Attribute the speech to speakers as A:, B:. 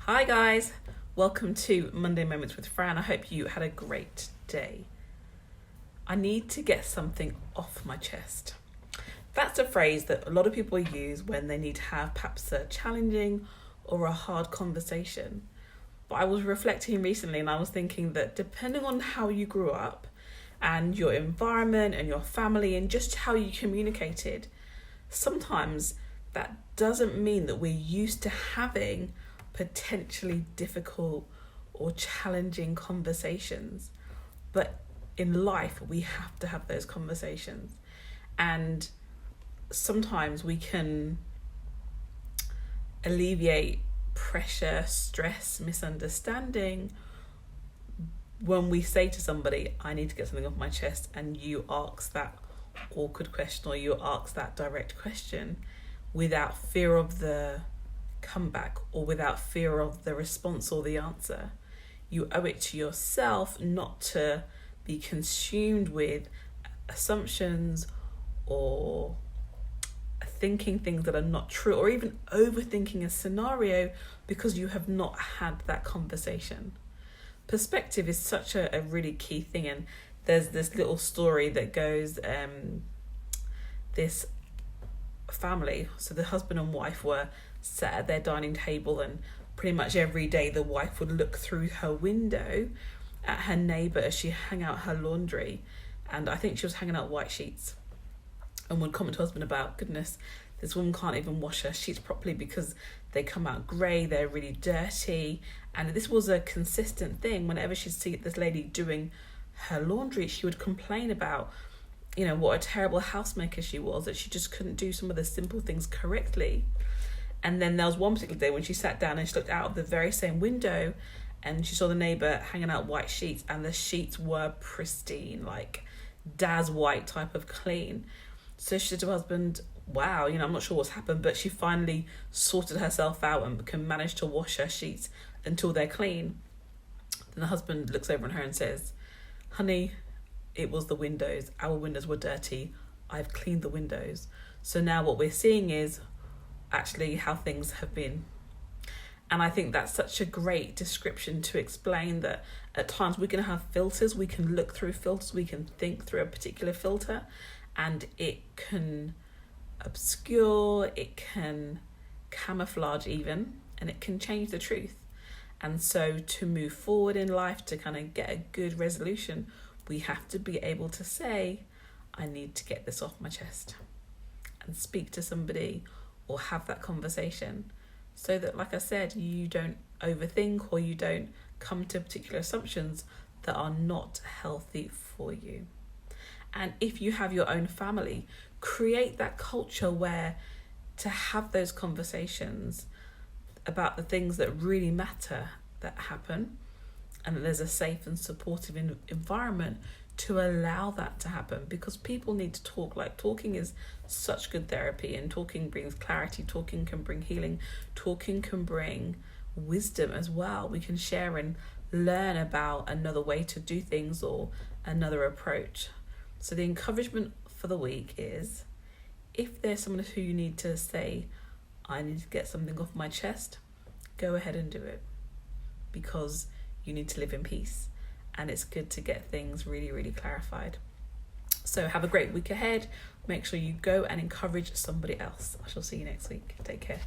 A: Hi guys, welcome to Monday Moments with Fran. I hope you had a great day. I need to get something off my chest. That's a phrase that a lot of people use when they need to have perhaps a challenging or a hard conversation. But I was reflecting recently and I was thinking that depending on how you grew up and your environment and your family and just how you communicated, sometimes that doesn't mean that we're used to having potentially difficult or challenging conversations. But in life, we have to have those conversations. And sometimes we can alleviate pressure, stress, misunderstanding when we say to somebody, I need to get something off my chest, and you ask that awkward question or you ask that direct question without fear of the comeback or without fear of the response or the answer. You owe it to yourself not to be consumed with assumptions or thinking things that are not true, or even overthinking a scenario because you have not had that conversation. Perspective is such a really key thing, and there's this little story that goes, this family, so the husband and wife were sat at their dining table, and pretty much every day the wife would look through her window at her neighbour as she hung out her laundry, and I think she was hanging out white sheets, and would comment to her husband about, goodness, this woman can't even wash her sheets properly because they come out grey, they're really dirty. And this was a consistent thing. Whenever she'd see this lady doing her laundry, she would complain about, what a terrible housemaker she was, that she just couldn't do some of the simple things correctly. And then there was one particular day when she sat down and she looked out of the very same window and she saw the neighbour hanging out white sheets, and the sheets were pristine, like Daz white type of clean. So she said to her husband, wow, I'm not sure what's happened, but she finally sorted herself out and can manage to wash her sheets until they're clean. Then the husband looks over at her and says, honey, it was the windows. Our windows were dirty. I've cleaned the windows. So now what we're seeing is actually how things have been. And I think that's such a great description to explain that at times we can have filters, we can look through filters, we can think through a particular filter, and it can obscure, it can camouflage even, and it can change the truth. And so to move forward in life, to kind of get a good resolution, we have to be able to say, I need to get this off my chest, and speak to somebody or have that conversation, so that, like I said, you don't overthink or you don't come to particular assumptions that are not healthy for you. And if you have your own family, create that culture where to have those conversations about the things that really matter that happen, and that there's a safe and supportive environment to allow that to happen, because people need to talk. Like, talking is such good therapy, and talking brings clarity, talking can bring healing, talking can bring wisdom as well. We can share and learn about another way to do things or another approach. So the encouragement for the week is, if there's someone who you need to say, I need to get something off my chest, go ahead and do it, because you need to live in peace, and it's good to get things really, really clarified. So have a great week ahead. Make sure you go and encourage somebody else. I shall see you next week. Take care.